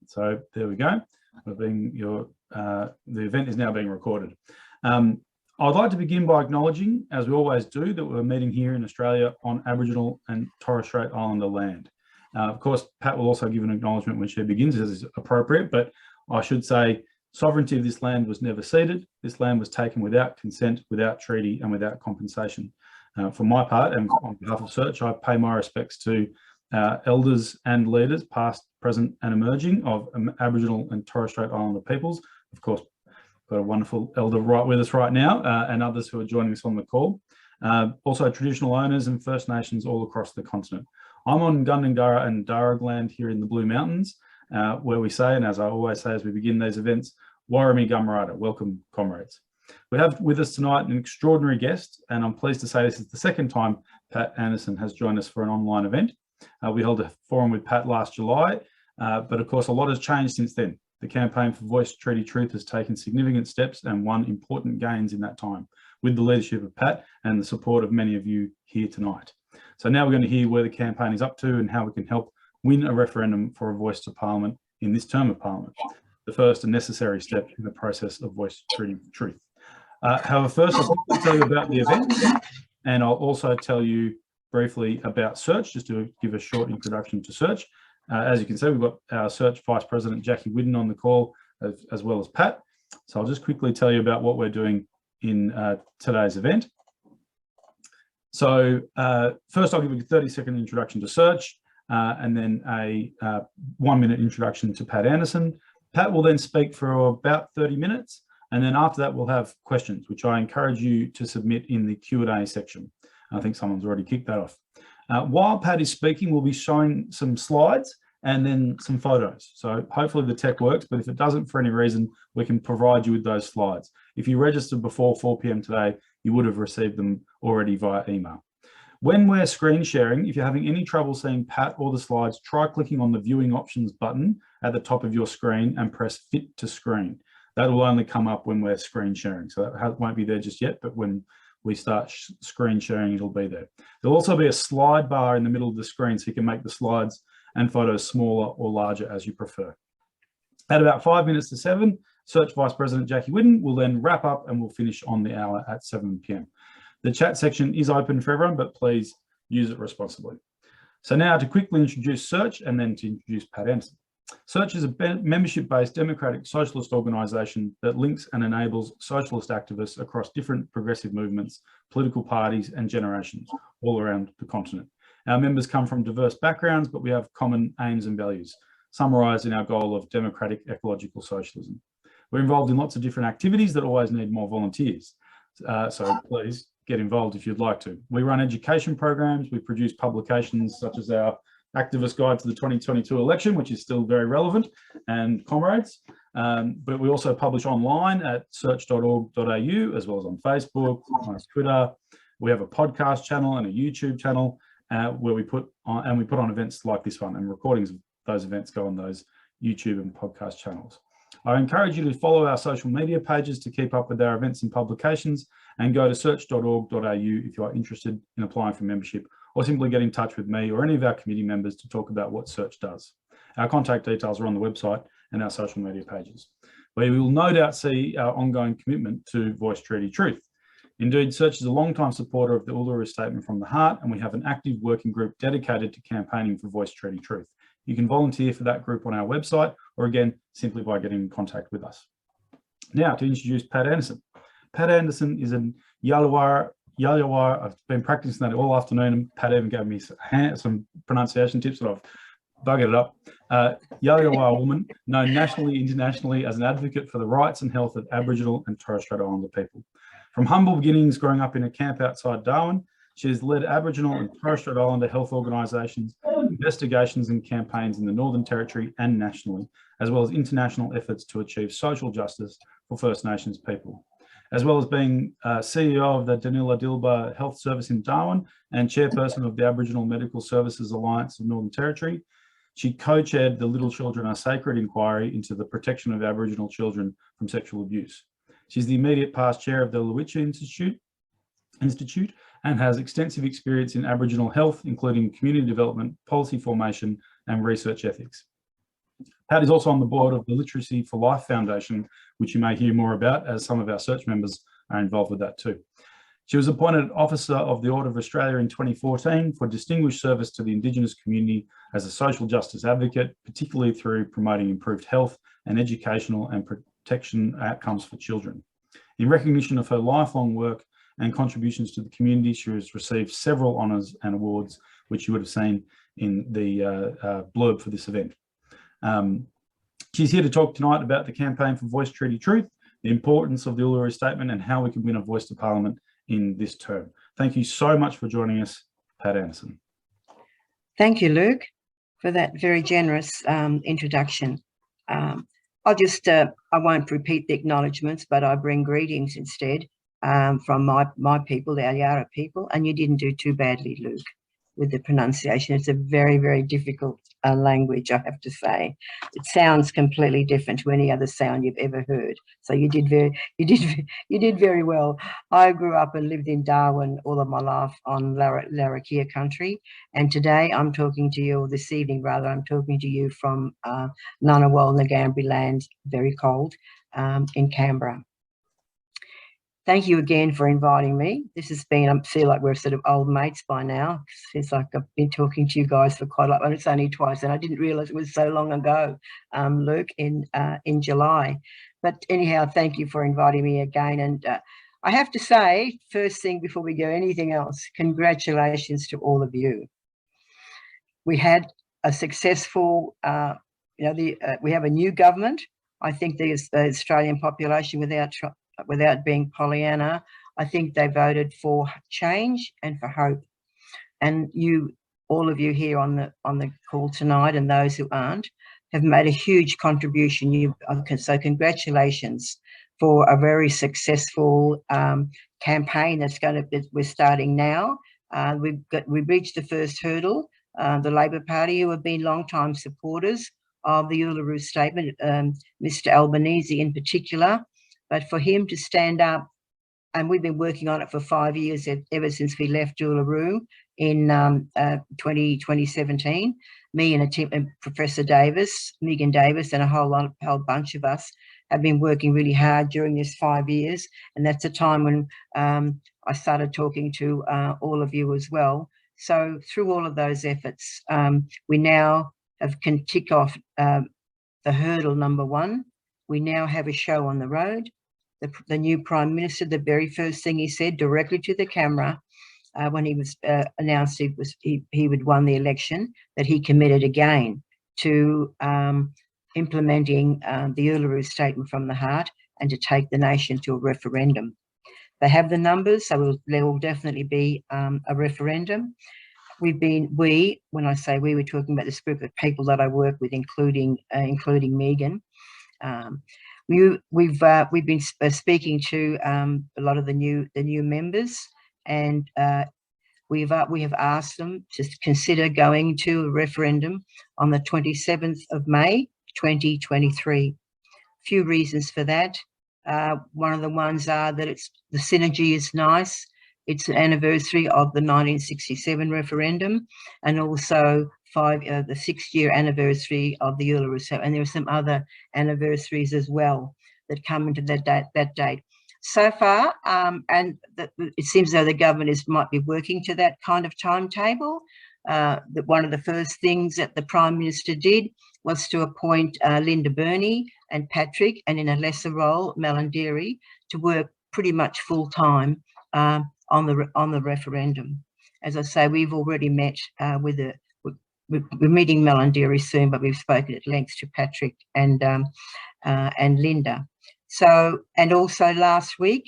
So there we go. The event is now being recorded. I'd like to begin by acknowledging, as we always do, that we're meeting here in Australia on Aboriginal and Torres Strait Islander land. Of course, Pat will also give an acknowledgement when she begins, as is appropriate, but I should say sovereignty of this land was never ceded. This land was taken without consent, without treaty, and without compensation. For my part, and on behalf of Search, I pay my respects to elders and leaders, past, present, and emerging, of Aboriginal and Torres Strait Islander peoples. Of course, got a wonderful elder right with us right now, and others who are joining us on the call. Also traditional owners and First Nations all across the continent. I'm on Gundungurra and Darug land here in the Blue Mountains, where we say, and as I always say as we begin these events, Warrami Gummarata, welcome comrades. We have with us tonight an extraordinary guest, and I'm pleased to say this is the second time Pat Anderson has joined us for an online event. We held a forum with Pat last July, but of course a lot has changed since then. The campaign for Voice Treaty Truth has taken significant steps and won important gains in that time, with the leadership of Pat and the support of many of you here tonight. So now we're going to hear where the campaign is up to and how we can help win a referendum for a voice to Parliament in this term of Parliament, the first and necessary step in the process of Voice Treaty Truth. However, first I'll tell you about the event, and I'll also tell you briefly about Search, just to give a short introduction to Search. As you can see, we've got our Search Vice President Jackie Whidden on the call, as well as Pat. So I'll just quickly tell you about what we're doing in today's event. So first I'll give you a 30-second introduction to Search, and then a 1-minute introduction to Pat Anderson. Pat will then speak for about 30 minutes, and then after that we'll have questions, which I encourage you to submit in the Q&A section. I think someone's already kicked that off. While Pat is speaking, we'll be showing some slides and then some photos. So hopefully the tech works, but if it doesn't for any reason, we can provide you with those slides. If you registered before 4 p.m. today, you would have received them already via email. When we're screen sharing, if you're having any trouble seeing Pat or the slides, try clicking on the viewing options button at the top of your screen and press fit to screen. That will only come up when we're screen sharing. So that won't be there just yet, but when we start screen sharing, it'll be there. There'll also be a slide bar in the middle of the screen, so you can make the slides and photos smaller or larger as you prefer. At about 5 minutes to 7, Search Vice President Jackie Whidden will then wrap up and we'll finish on the hour at 7 p.m. The chat section is open for everyone, but please use it responsibly. So now to quickly introduce Search and then to introduce Pat Anderson. Search is a membership-based democratic socialist organisation that links and enables socialist activists across different progressive movements, political parties and generations all around the continent. Our members come from diverse backgrounds, but we have common aims and values, summarised in our goal of democratic ecological socialism. We're involved in lots of different activities that always need more volunteers. So please get involved if you'd like to. We run education programs, we produce publications such as our Activist Guide to the 2022 election, which is still very relevant, and comrades. But we also publish online at search.org.au, as well as on Facebook, on Twitter. We have a podcast channel and a YouTube channel where we put on events like this one, and recordings of those events go on those YouTube and podcast channels. I encourage you to follow our social media pages to keep up with our events and publications, and go to search.org.au if you are interested in applying for membership, or simply get in touch with me or any of our committee members to talk about what Search does. Our contact details are on the website and our social media pages, where you will no doubt see our ongoing commitment to Voice Treaty Truth. Indeed, Search is a long-time supporter of the Uluru Statement from the Heart, and we have an active working group dedicated to campaigning for Voice Treaty Truth. You can volunteer for that group on our website, or again, simply by getting in contact with us. Now to introduce Pat Anderson. Pat Anderson is an Alyawarre. I've been practicing that all afternoon, and Pat even gave me some pronunciation tips, but I've buggered it up. Alyawarre woman, known nationally, internationally as an advocate for the rights and health of Aboriginal and Torres Strait Islander people. From humble beginnings growing up in a camp outside Darwin, she has led Aboriginal and Torres Strait Islander health organisations, investigations and campaigns in the Northern Territory and nationally, as well as international efforts to achieve social justice for First Nations people. As well as being CEO of the Danila Dilba Health Service in Darwin and chairperson of the Aboriginal Medical Services Alliance of Northern Territory, she co-chaired the Little Children Are Sacred inquiry into the protection of Aboriginal children from sexual abuse. She's the immediate past chair of the Lowitja Institute and has extensive experience in Aboriginal health, including community development, policy formation, and research ethics. Pat is also on the board of the Literacy for Life Foundation, which you may hear more about, as some of our search members are involved with that too. She was appointed Officer of the Order of Australia in 2014 for distinguished service to the Indigenous community as a social justice advocate, particularly through promoting improved health and educational and protection outcomes for children. In recognition of her lifelong work and contributions to the community, she has received several honours and awards, which you would have seen in the blurb for this event. She's here to talk tonight about the campaign for Voice Treaty Truth, the importance of the Uluru Statement, and how we can win a voice to Parliament in this term. Thank you so much for joining us, Pat Anderson. Thank you, Luke, for that very generous introduction. I'll just, I won't repeat the acknowledgements, but I bring greetings instead from my people, the Alyawarre people, and you didn't do too badly, Luke, with the pronunciation. It's a very, very difficult language, I have to say. It sounds completely different to any other sound you've ever heard. So you did very well. I grew up and lived in Darwin all of my life on Lowitja country, and today I'm talking to you, or this evening rather, I'm talking to you from Ngunnawal Ngambri land, very cold, in Canberra. Thank you again for inviting me. This has been, I feel like we're sort of old mates by now. It's like I've been talking to you guys for quite a lot, and it's only twice, and I didn't realise it was so long ago, Luke, in July. But anyhow, thank you for inviting me again. And I have to say, first thing before we go anything else, congratulations to all of you. We had a successful, we have a new government. I think the Australian population, without being Pollyanna, I think they voted for change and for hope. And you, all of you here on the call tonight, and those who aren't, have made a huge contribution. So congratulations for a very successful campaign we're starting now. We've reached the first hurdle. The Labor Party, who have been long-time supporters of the Uluru Statement, Mr. Albanese in particular, but for him to stand up, and we've been working on it for 5 years, ever since we left Uluru in 2017. Me and a team, and Professor Davis, Megan Davis, and a whole bunch of us have been working really hard during this 5 years. And that's the time when I started talking to all of you as well. So through all of those efforts, we now can tick off the hurdle number 1. We now have a show on the road. The new Prime Minister, the very first thing he said directly to the camera when he was announced he would won the election, that he committed again to implementing the Uluru Statement from the heart and to take the nation to a referendum. They have the numbers, so there will definitely be a referendum. When I say we, we're talking about this group of people that I work with, including Megan. We've been speaking to a lot of the new members, and we have asked them to consider going to a referendum on the 27th of May 2023. Few reasons for that. One of the ones are that the synergy is nice. It's an anniversary of the 1967 referendum, and also the 6-year anniversary of the Uluru. And there are some other anniversaries as well that come into that date. So far, and it seems as though the government might be working to that kind of timetable. That one of the first things that the Prime Minister did was to appoint Linda Burney and Patrick, and in a lesser role, Melandiri, to work pretty much full time on the referendum. As I say, we've already met we're meeting Melandiri soon, but we've spoken at length to Patrick and Linda. So, and also last week,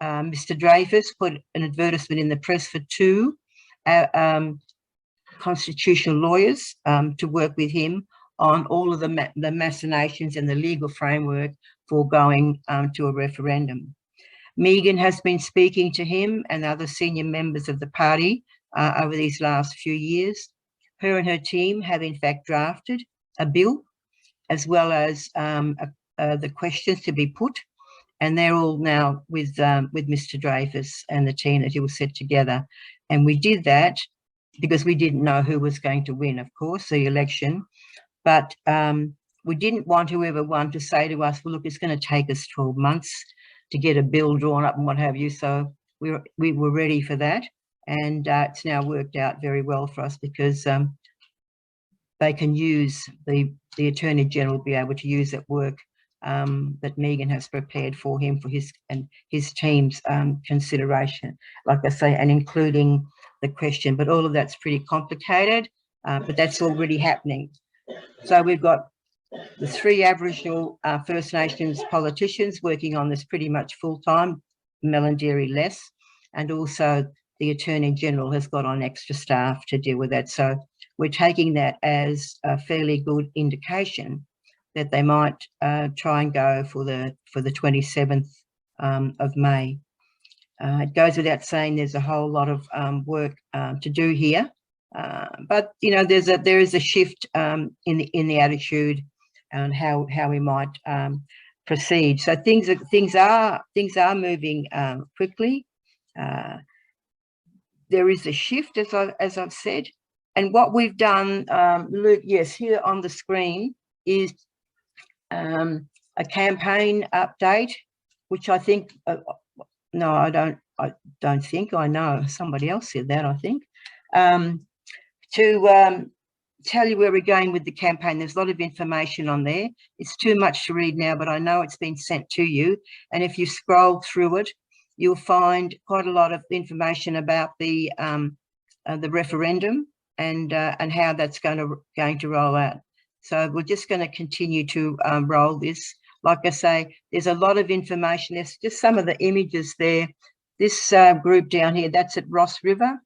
Mr. Dreyfus put an advertisement in the press for 2 constitutional lawyers to work with him on all of the machinations and the legal framework for going to a referendum. Megan has been speaking to him and other senior members of the party over these last few years. Her and her team have in fact drafted a bill, as well as the questions to be put, and they're all now with Mr. Dreyfus and the team that he will set together. And we did that because we didn't know who was going to win, of course, the election. But we didn't want whoever won to say to us, well, look, it's going to take us 12 months to get a bill drawn up and what have you. So we were ready for that. And it's now worked out very well for us, because they can use, the Attorney General will be able to use that work that Megan has prepared for him, for his and his team's consideration, like I say, and including the question. But all of that's pretty complicated, but that's already happening. So we've got the 3 Aboriginal First Nations politicians working on this pretty much full-time, Melandery less, and also the Attorney General has got on extra staff to deal with that. So we're taking that as a fairly good indication that they might try and go for the 27th of May. It goes without saying there's a whole lot of work to do here, but you know, there is a shift in the attitude and how we might proceed. So things are moving quickly. There is a shift, as I've said, and what we've done, Luke, yes, here on the screen is a campaign update, which I think, no, I don't think, I know somebody else said that, I think, to tell you where we're going with the campaign. There's a lot of information on there. It's too much to read now, but I know it's been sent to you. And if you scroll through it, you'll find quite a lot of information about the referendum and how that's going to roll out. So we're just going to continue to roll this. Like I say, there's a lot of information. There's just some of the images there. This group down here, that's at Ross River.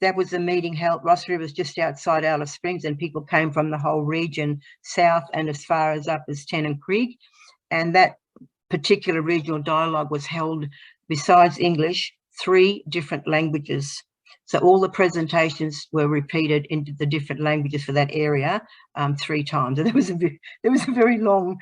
That was a meeting held. Ross River is just outside Alice Springs, and people came from the whole region, south and as far as up as Tennant Creek. And that particular regional dialogue was held, besides English, 3 different languages. So all the presentations were repeated into the different languages for that area 3 times. And there was a very long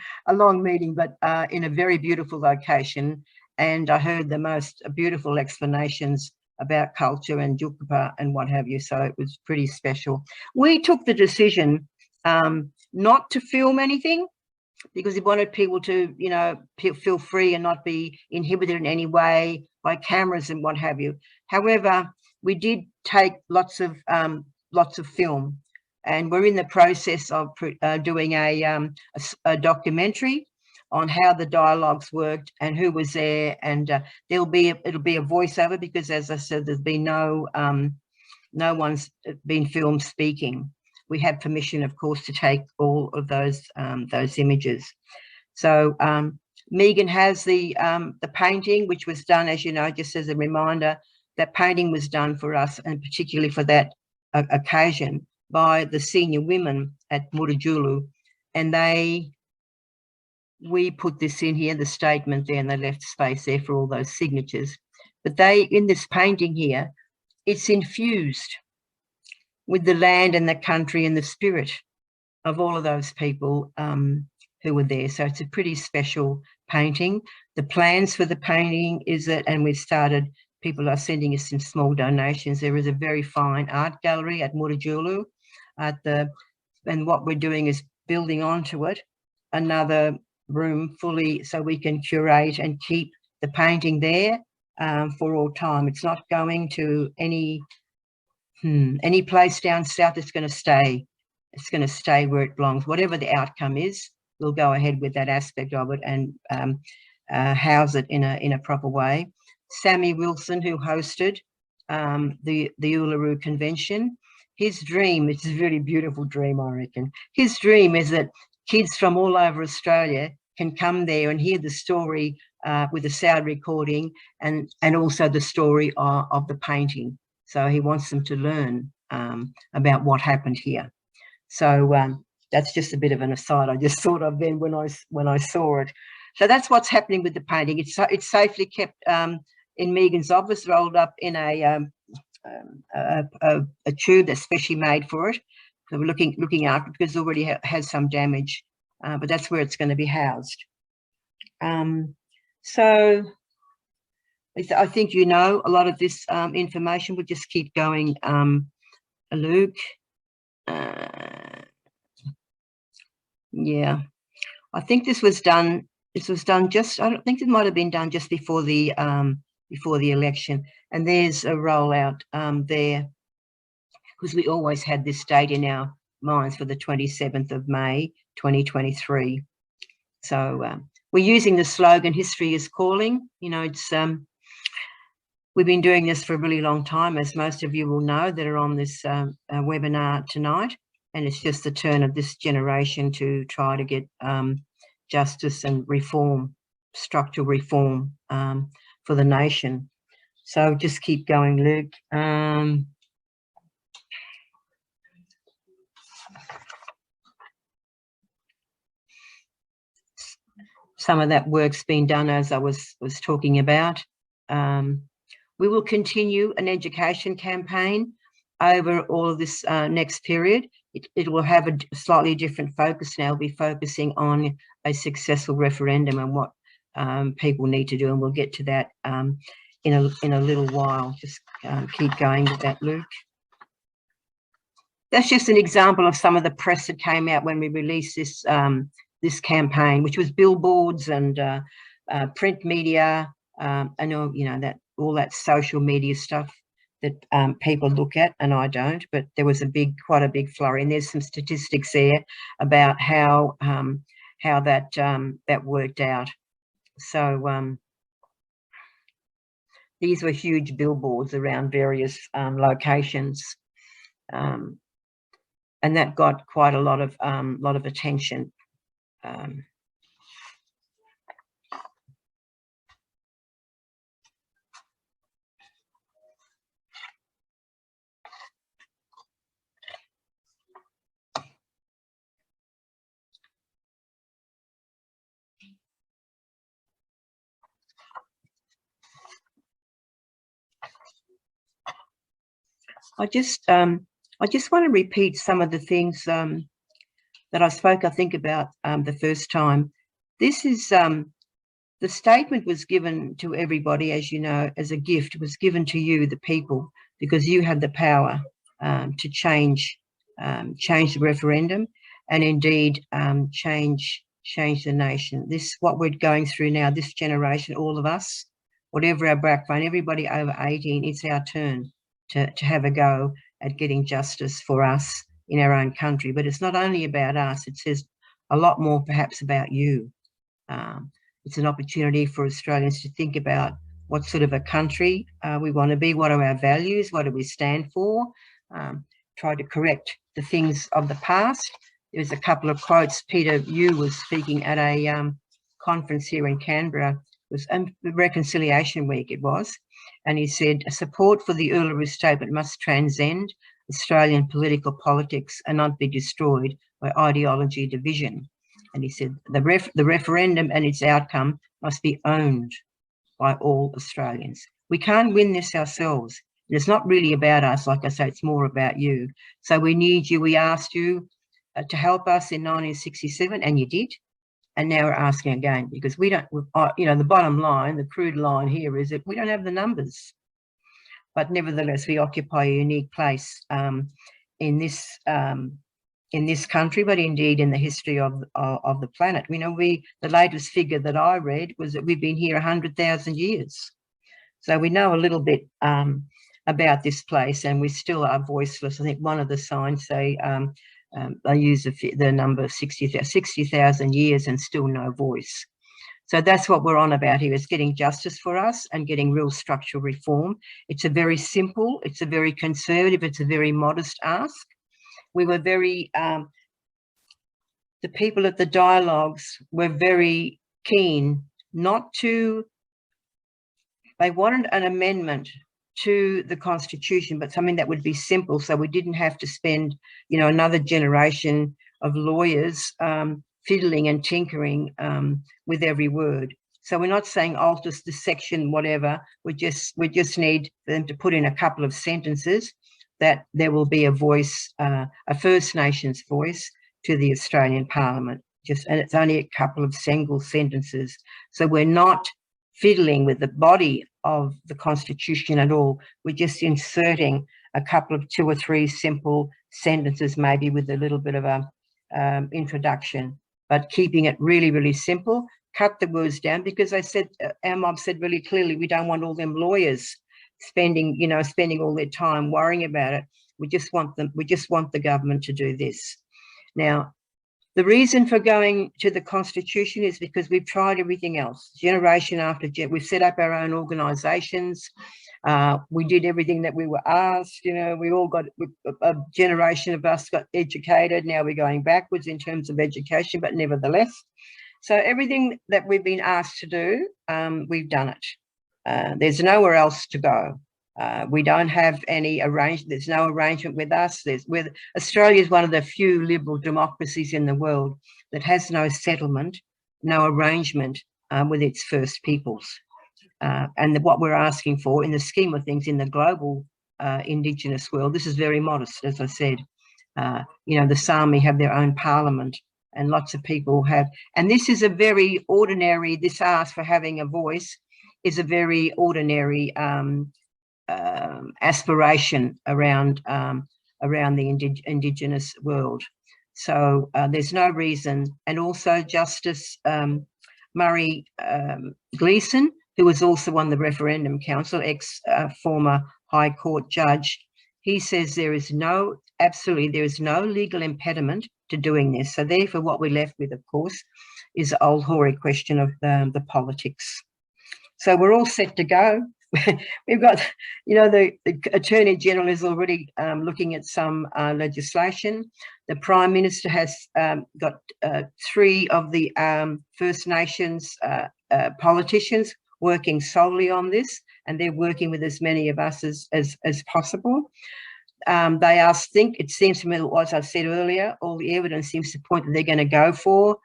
meeting, but in a very beautiful location. And I heard the most beautiful explanations about culture and Jukapa and what have you. So it was pretty special. We took the decision not to film anything, because we wanted people to, you know, feel free and not be inhibited in any way by cameras and what have you. However, we did take lots of film, and we're in the process of doing a documentary on how the dialogues worked and who was there, and it'll be a voiceover, because as I said, there's been no one's been filmed speaking. We have permission, of course, to take all of those images. So Megan has the painting, which was done, as you know, just as a reminder. That painting was done for us, and particularly for that occasion, by the senior women at Mutijulu, and we put this in here, the statement there, and they left space there for all those signatures. But in this painting here, it's infused with the land and the country and the spirit of all of those people who were there. So it's a pretty special painting. The plans for the painting is that, and we've started, people are sending us some small donations. There is a very fine art gallery at Mutijulu and what we're doing is building onto it another room fully, so we can curate and keep the painting there for all time. It's not going to any place down south. It's going to stay. It's going to stay where it belongs. Whatever the outcome is, we'll go ahead with that aspect of it and house it in a proper way. Sammy Wilson, who hosted the Uluru Convention, his dream, it's a really beautiful dream, I reckon. His dream is that kids from all over Australia can come there and hear the story with a sound recording and also the story of the painting. So he wants them to learn about what happened here. So that's just a bit of an aside I just thought of then when I saw it. So that's what's happening with the painting. It's safely kept in Megan's office, rolled up in a tube that's specially made for it. So we're looking after it because it already has some damage, but that's where it's going to be housed. So I think you know a lot of this information. We'll just keep going, Luke. Yeah. I think this was done just, I don't think it might have been done just before the election. And there's a rollout there, because we always had this date in our minds for the 27th of May, 2023. So we're using the slogan, "History is Calling." You know, it's we've been doing this for a really long time, as most of you will know that are on this webinar tonight. And it's just the turn of this generation to try to get justice and reform, structural reform for the nation. So just keep going, Luke. Some of that work's been done, as I was talking about. We will continue an education campaign over all of this next period. It will have a slightly different focus now. We'll be focusing on a successful referendum and what people need to do, and we'll get to that in a little while. Just keep going with that, Luke. That's just an example of some of the press that came out when we released this this campaign, which was billboards and print media, and all, you know, all that social media stuff that people look at, and I don't, but there was quite a big flurry, and there's some statistics there about how that worked out. So these were huge billboards around various locations, and that got quite a lot of attention. I just want to repeat some of the things that I spoke, I think, about the first time. This is the statement was given to everybody, as you know, as a gift. It was given to you, the people, because you had the power to change the referendum, and indeed change the nation. This, what we're going through now, this generation, all of us, whatever our background, everybody over 18, it's our turn to have a go at getting justice for us in our own country. But it's not only about us, it says a lot more perhaps about you. It's an opportunity for Australians to think about what sort of a country we want to be, what are our values, what do we stand for, try to correct the things of the past. There's a couple of quotes. Peter Yu was speaking at a conference here in Canberra. It was Reconciliation Week, it was. And he said, support for the Uluru Statement must transcend Australian political politics and not be destroyed by ideology division. And he said, the referendum and its outcome must be owned by all Australians. We can't win this ourselves. And it's not really about us, like I say, it's more about you. So we need you. We asked you to help us in 1967, and you did. And now we're asking again, because we don't, you know, the bottom line, the crude line here is that we don't have the numbers. But nevertheless, we occupy a unique place in this country, but indeed in the history of the planet. We know the latest figure that I read was that we've been here 100,000 years. So we know a little bit about this place, and we still are voiceless. I think one of the signs say, I use the number 60,000 years and still no voice. So that's what we're on about here, is getting justice for us and getting real structural reform. It's a very simple, it's a very conservative, it's a very modest ask. We were very, the people at the dialogues were very keen not to, they wanted an amendment to the Constitution, but something that would be simple, so we didn't have to spend, you know, another generation of lawyers fiddling and tinkering with every word. So we're not saying alter this section, whatever. We just need them to put in a couple of sentences that there will be a voice, a First Nations voice to the Australian Parliament. And it's only a couple of single sentences. So we're not fiddling with the body of the Constitution at all. We're just inserting a couple of 2 or 3 simple sentences, maybe with a little bit of a introduction. but keeping it really, really simple. Cut the words down, because they said, our mob said really clearly, we don't want all them lawyers spending all their time worrying about it. We just want the government to do this. Now, the reason for going to the Constitution is because we've tried everything else. Generation after we've set up our own organisations. We did everything that we were asked. We all got, a generation of us got educated. Now we're going backwards in terms of education, but nevertheless. So everything that we've been asked to do, we've done it. There's nowhere else to go. We don't have any arrangement. There's no arrangement with us. Australia is one of the few liberal democracies in the world that has no settlement, no arrangement with its First Peoples. And what we're asking for in the scheme of things in the global Indigenous world, this is very modest, as I said. The Sami have their own parliament, and lots of people have. And this is a very ordinary, this ask for having a voice is a very ordinary aspiration around the Indigenous world. So there's no reason. And also Justice Murray Gleeson, who was also on the Referendum Council, former High Court judge, he says there is no legal impediment to doing this. So therefore what we're left with, of course, is the old hoary question of the politics. So we're all set to go. We've got, the Attorney General is already looking at some legislation. The Prime Minister has got 3 of the First Nations politicians working solely on this, and they're working with as many of us as possible. It seems to me, as I said earlier, all the evidence seems to point that they're going to go for,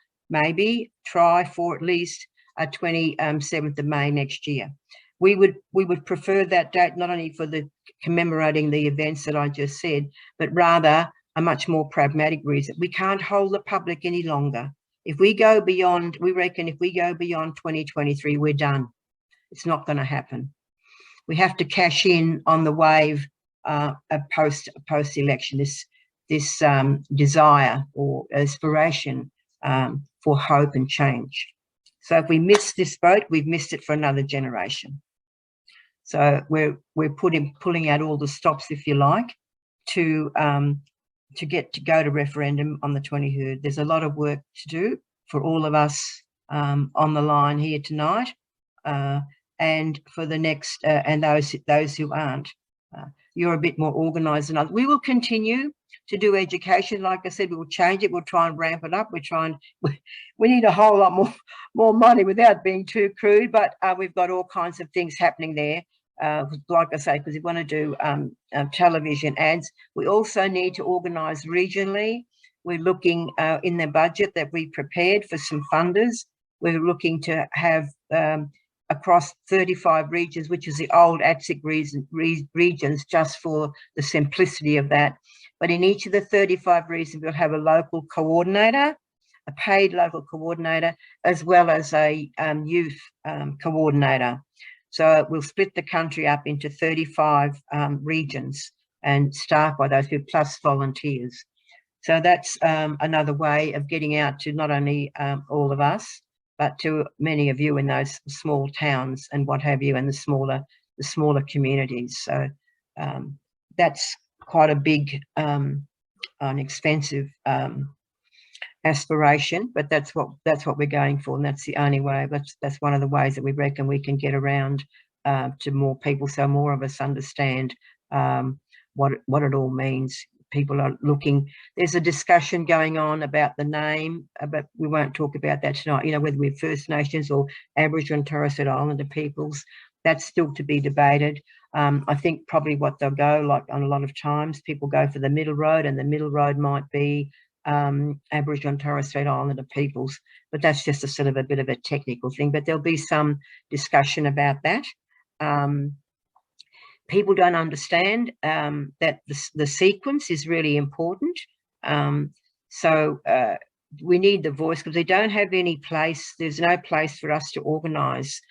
try for at least 27th of May next year. We would prefer that date, not only for the commemorating the events that I just said, but rather a much more pragmatic reason. We can't hold the public any longer. If we go beyond, we reckon if we go beyond 2023, we're done. It's not going to happen. We have to cash in on the wave of post-election, this desire or aspiration for hope and change. So if we miss this boat, we've missed it for another generation. So we're pulling out all the stops, if you like, to go to referendum on the 23rd. There's a lot of work to do for all of us on the line here tonight, and for the next and those who aren't. You're a bit more organised than others. We will continue to do education. Like I said, we will change it. We'll try and ramp it up. We need a whole lot more money without being too crude, but we've got all kinds of things happening there. Like I say, because we want to do television ads. We also need to organise regionally. We're looking in the budget that we prepared for some funders. We're looking to have across 35 regions, which is the old ATSIC regions, just for the simplicity of that. But in each of the 35 regions, we'll have a local coordinator, a paid local coordinator, as well as a youth coordinator. So we'll split the country up into 35 regions and staffed by those people, plus volunteers. So that's another way of getting out to not only all of us, but to many of you in those small towns and what have you, and the smaller communities. So that's quite a big and expensive aspiration, but that's what we're going for, and that's the only way. That's one of the ways that we reckon we can get around to more people, so more of us understand what it all means. People are looking. There's a discussion going on about the name, but we won't talk about that tonight. Whether we're First Nations or Aboriginal and Torres Strait Islander peoples, that's still to be debated. I think probably what they'll go, like on a lot of times, people go for the middle road, and the middle road might be Aboriginal and Torres Strait Islander peoples, but that's just a sort of a bit of a technical thing. But there'll be some discussion about that. People don't understand that the sequence is really important. So we need the voice, because we don't have any place. There's no place for us to organise.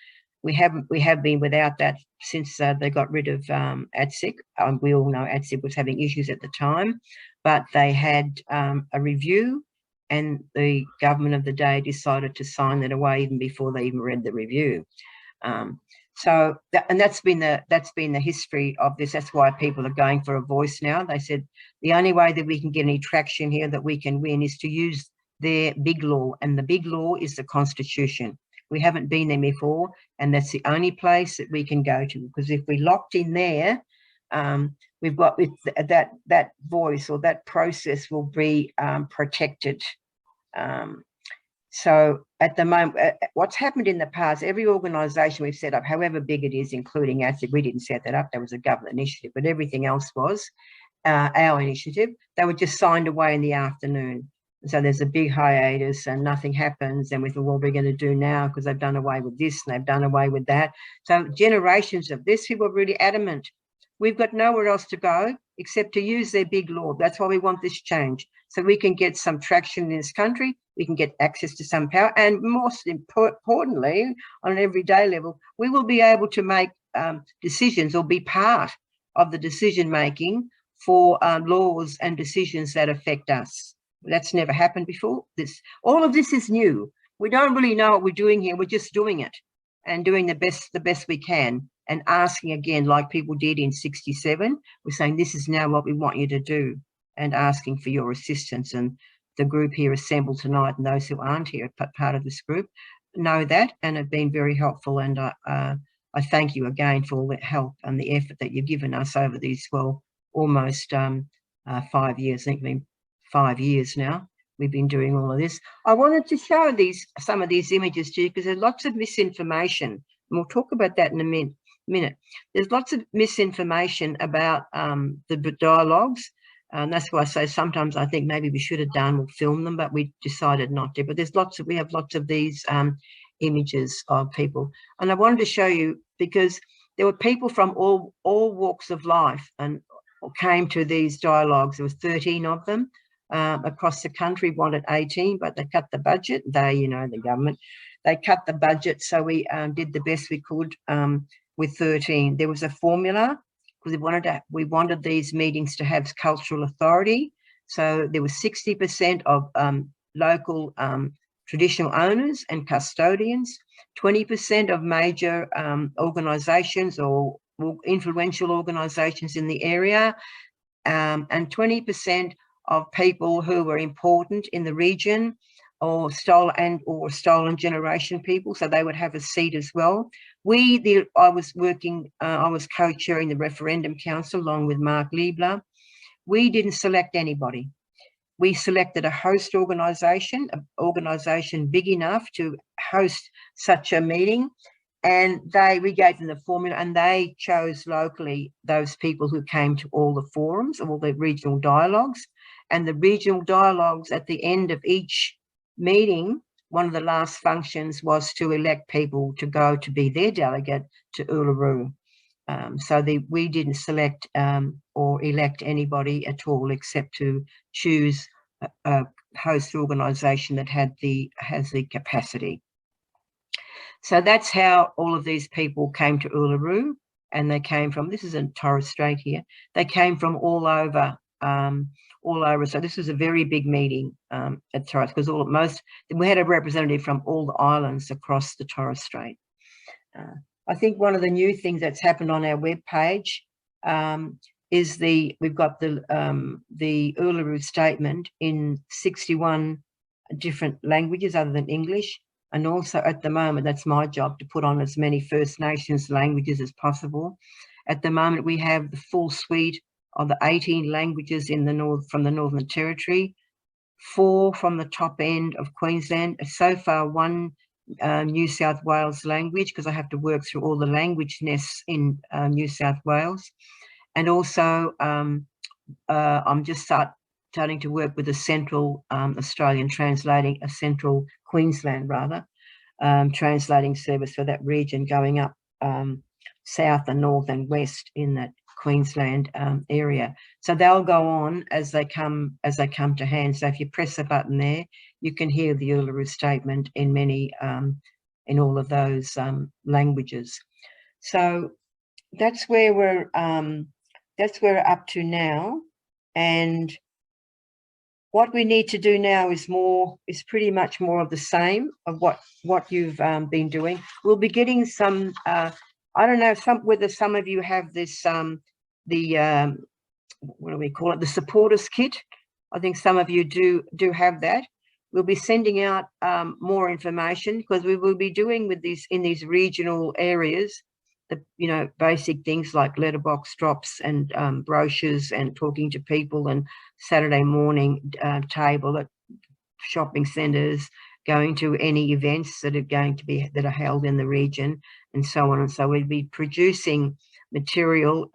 We have been without that since they got rid of ATSIC. We all know ATSIC was having issues at the time, but they had a review, and the government of the day decided to sign that away even before they even read the review. That's been the history of this. That's why people are going for a voice now. They said the only way that we can get any traction here, that we can win, is to use their big law, and the big law is the Constitution. We haven't been there before, and that's the only place that we can go to, because if we're locked in there, we've got that voice or that process will be protected. So at the moment, what's happened in the past, every organisation we've set up, however big it is, including ASIC, we didn't set that up, that was a government initiative, but everything else was our initiative. They were just signed away in the afternoon. So there's a big hiatus and nothing happens. And we thought, what are we going to do now? Because they've done away with this and they've done away with that. So generations of this, people are really adamant. We've got nowhere else to go except to use their big law. That's why we want this change. So we can get some traction in this country. We can get access to some power. And most importantly, on an everyday level, we will be able to make decisions or be part of the decision making for laws and decisions that affect us. That's never happened before. All of this is new. We don't really know what we're doing here. We're just doing it and doing the best we can, and asking again, like people did in 67. We're saying, this is now what we want you to do, and asking for your assistance. And the group here assembled tonight, and those who aren't here, part of this group, know that and have been very helpful. And I thank you again for all that help and the effort that you've given us over these, well, almost 5 years. I think it's been 5 years now we've been doing all of this. I wanted to show some of these images to you because there's lots of misinformation, and we'll talk about that in a minute. There's lots of misinformation about the dialogues, and that's why I say sometimes I think maybe we should have done or filmed them, but we decided not to. But we have lots of these images of people, and I wanted to show you because there were people from all walks of life and came to these dialogues. There was 13 of them. Across the country, wanted 18, but they cut the budget. The government, they cut the budget. So we did the best we could with 13. There was a formula because we wanted these meetings to have cultural authority. So there was 60% of local traditional owners and custodians, 20% of major organisations or influential organisations in the area, and 20% of people who were important in the region, or stolen generation people, so they would have a seat as well. I was co-chairing the referendum council along with Mark Liebler. We didn't select anybody. We selected a host organisation, an organisation big enough to host such a meeting, and we gave them the formula, and they chose locally those people who came to all the forums, all the regional dialogues. And the regional dialogues at the end of each meeting, one of the last functions was to elect people to go to be their delegate to Uluru. We didn't select or elect anybody at all, except to choose a host organisation that has the capacity. So that's how all of these people came to Uluru, and they came from, this is in Torres Strait here, they came from all over. So this was a very big meeting at Torres, because we had a representative from all the islands across the Torres Strait. I think one of the new things that's happened on our webpage is we've got the Uluru statement in 61 different languages other than English. And also at the moment, that's my job, to put on as many First Nations languages as possible. At the moment, we have the full suite of the 18 languages in the north, from the Northern Territory, 4 from the top end of Queensland, so far 1 New South Wales language, because I have to work through all the language nests in New South Wales. And also I'm just starting to work with a Central Australian Central Queensland rather, translating service for that region, going up south and north and west in that Queensland area. So they'll go on as they come to hand. So if you press a button there, you can hear the Uluru statement in in all of those languages. So that's where we're up to now. And what we need to do now is pretty much more of the same of what you've been doing. We'll be getting some, I don't know whether some of you have this, what do we call it? The supporters kit. I think some of you do have that. We'll be sending out more information, because we will be doing with this in these regional areas, the basic things like letterbox drops and brochures and talking to people, and Saturday morning table at shopping centres, going to any events that are held in the region, and so on. And so we'll be producing material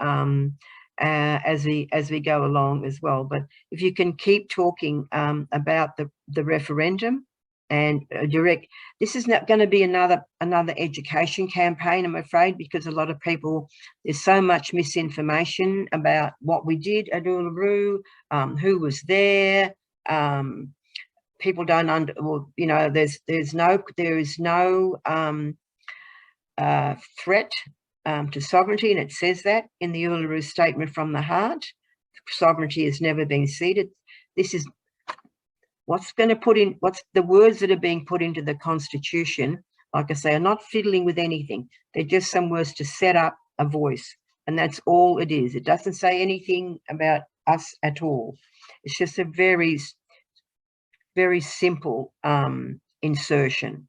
as we go along as well. But if you can keep talking about the referendum and this is not going to be another education campaign, I'm afraid, because a lot of people, there's so much misinformation about what we did at Uluru, who was there. People don't there is no threat to sovereignty, and it says that in the Uluru Statement from the Heart. Sovereignty has never been ceded. This is what's the words that are being put into the Constitution, like I say, are not fiddling with anything. They're just some words to set up a voice, and that's all it is. It doesn't say anything about us at all. It's just a very, very simple insertion.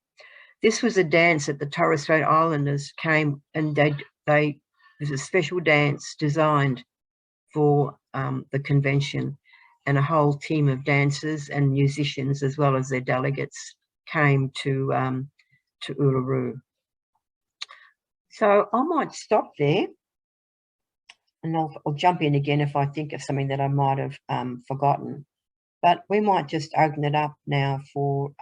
This was a dance that the Torres Strait Islanders came, and there's a special dance designed for the convention, and a whole team of dancers and musicians, as well as their delegates, came to Uluru. So I might stop there, and I'll jump in again if I think of something that I might have forgotten. But we might just open it up now for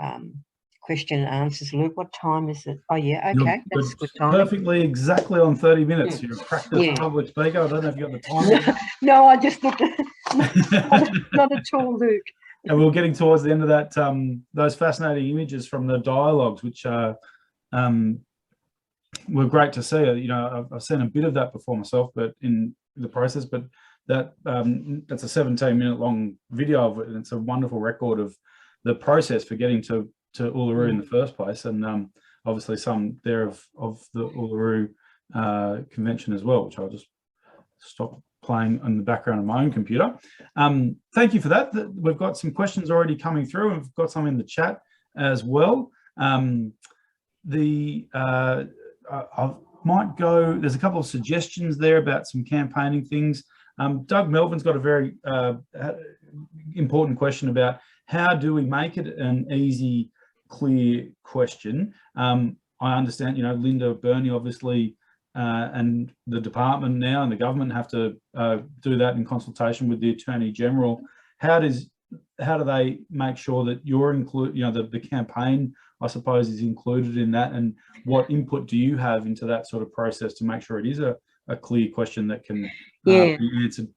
question and answers. Luke, what time is it? Oh yeah, okay, that's good time. Perfectly, exactly on 30 minutes. You're a practiced public speaker. I don't know if you've got the time. No, I just looked at not at all, Luke. And we're getting towards the end of that, those fascinating images from the dialogues, which were great to see. I've seen a bit of that before myself, but in the process, but that's a 17-minute long video of it, and it's a wonderful record of the process for getting to Uluru in the first place, and obviously some there of the Uluru convention as well, which I'll just stop playing in the background of my own computer. Thank you for that. We've got some questions already coming through, and we've got some in the chat as well. I might go, there's a couple of suggestions there about some campaigning things. Doug Melvin's got a very important question about how do we make it an easy, clear question. I understand, Linda Burney obviously and the department now and the government have to do that in consultation with the Attorney General. How do they make sure that you're the campaign, I suppose, is included in that, and what input do you have into that sort of process to make sure it is a clear question that can be answered,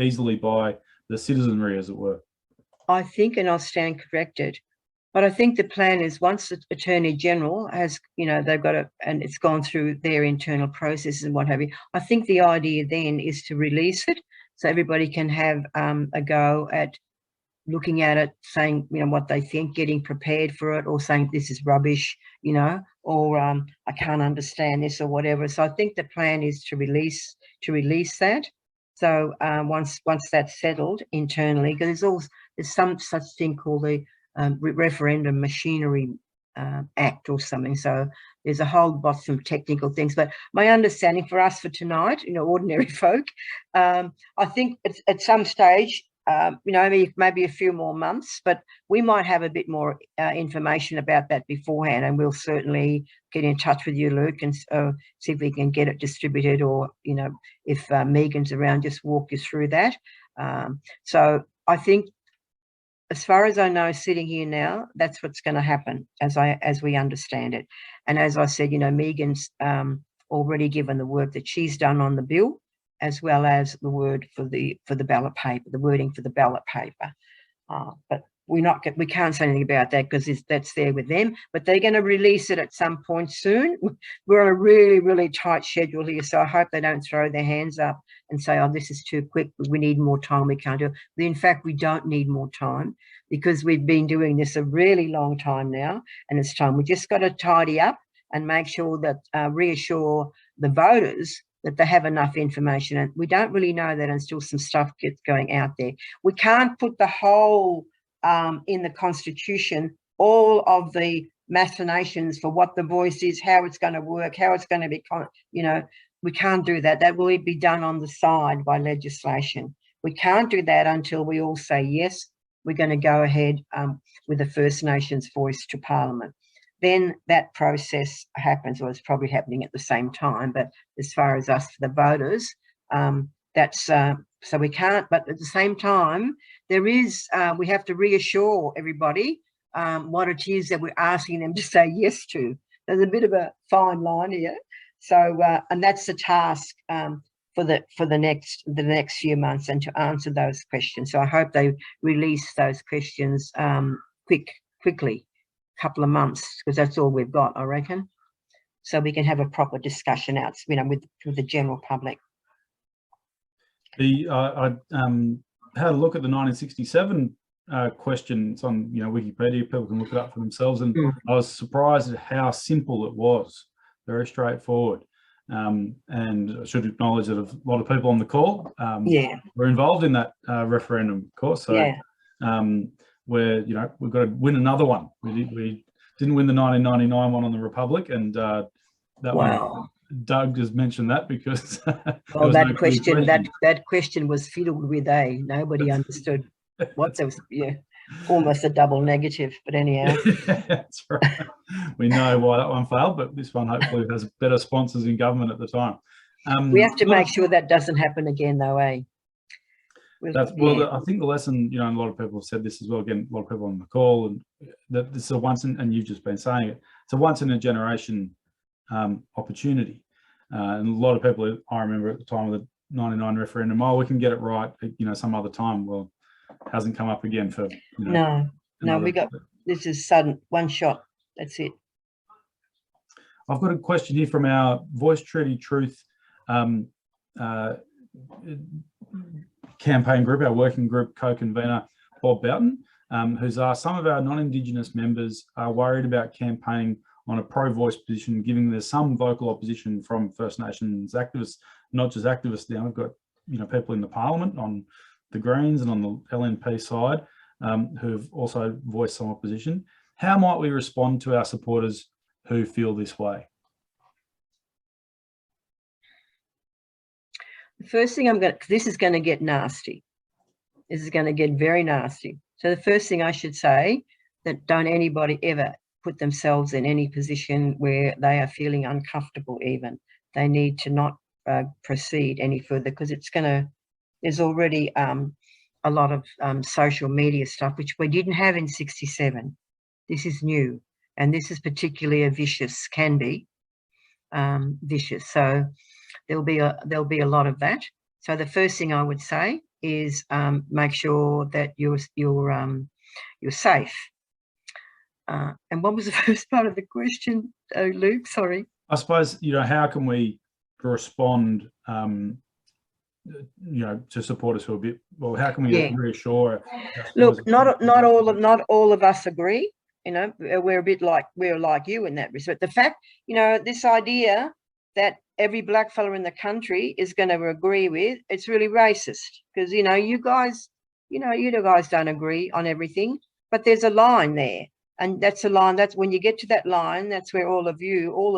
easily by the citizenry, as it were? I think, and I'll stand corrected, but I think the plan is once the Attorney General has, they've got and it's gone through their internal processes and what have you, I think the idea then is to release it so everybody can have a go at looking at it, saying, what they think, getting prepared for it, or saying this is rubbish, or I can't understand this or whatever. So I think the plan is to release that. So once that's settled internally, because there's some such thing called the Referendum Machinery Act or something. So there's a whole lot of technical things. But my understanding for us for tonight, ordinary folk, I think at some stage, maybe a few more months, but we might have a bit more information about that beforehand, and we'll certainly get in touch with you, Luke, and see if we can get it distributed, or, if Megan's around, just walk you through that. So I think, as far as I know, sitting here now, that's what's going to happen as we understand it. And as I said, Megan's already given the work that she's done on the bill, as well as the word for the ballot paper, the wording for the ballot paper. But we can't say anything about that because that's there with them, but they're going to release it at some point soon. We're on a really, really tight schedule here, so I hope they don't throw their hands up and say, oh, this is too quick, we need more time, we can't do it. In fact, we don't need more time because we've been doing this a really long time now, and it's time. We just got to tidy up and make sure that reassure the voters that they have enough information. And we don't really know that until some stuff gets going out there. We can't put the whole in the Constitution, all of the machinations for what the voice is, how it's going to work, how it's going to be, we can't do that. That will be done on the side by legislation. We can't do that until we all say, yes, we're going to go ahead with the First Nations voice to Parliament. Then that process happens, or it's probably happening at the same time, but as far as us, for the voters, that's so we can't, but at the same time, there is, we have to reassure everybody what it is that we're asking them to say yes to. There's a bit of a fine line here. So, and that's the task for the next few months, and to answer those questions. So I hope they release those questions quickly, couple of months, because that's all we've got, I reckon. So we can have a proper discussion out, with the general public. I had a look at the 1967 question. It's on Wikipedia. People can look it up for themselves, and I was surprised at how simple it was. Very straightforward. And I should acknowledge that a lot of people on the call were involved in that referendum, of course. So where we've got to win another one. We didn't win the 1999 one on the Republic, and that one. Doug just mentioned that because well, that question that question was fiddled with. Nobody understood what there was. Yeah, almost a double negative. But anyhow, that's right. We know why that one failed, but this one hopefully has better sponsors in government at the time. We have to make sure that doesn't happen again, though, I think the lesson, and a lot of people have said this as well. Again, a lot of people on the call, and that this is a once and you've just been saying it. It's a once in a generation opportunity, and a lot of people, I remember at the time of the 99 referendum, we can get it right, some other time. Well, it hasn't come up again for no, we got this is sudden, one shot, that's it. I've got a question here from our Voice Treaty Truth campaign group, our working group co-convener Bob Boughton, who's asked, some of our non-Indigenous members are worried about campaigning on a pro-voice position, given there's some vocal opposition from First Nations activists, not just activists now. We've got people in the Parliament on the Greens and on the LNP side who've also voiced some opposition. How might we respond to our supporters who feel this way? The first thing this is going to get nasty. This is going to get very nasty. So the first thing I should say, that don't anybody ever put themselves in any position where they are feeling uncomfortable even. They need to not proceed any further, because there's already a lot of social media stuff, which we didn't have in 67. This is new, and this is particularly can be vicious. So there'll be a lot of that. So the first thing I would say is make sure that you're safe. And what was the first part of the question, Luke? Sorry. I suppose, how can we respond, to supporters who are a bit, well, how can we reassure? Look, not all of us agree. We're like you in that respect. The fact, this idea that every black fella in the country is going to agree with, it's really racist, because, you guys don't agree on everything, but there's a line there. And that's a line, that's when you get to that line, that's where all of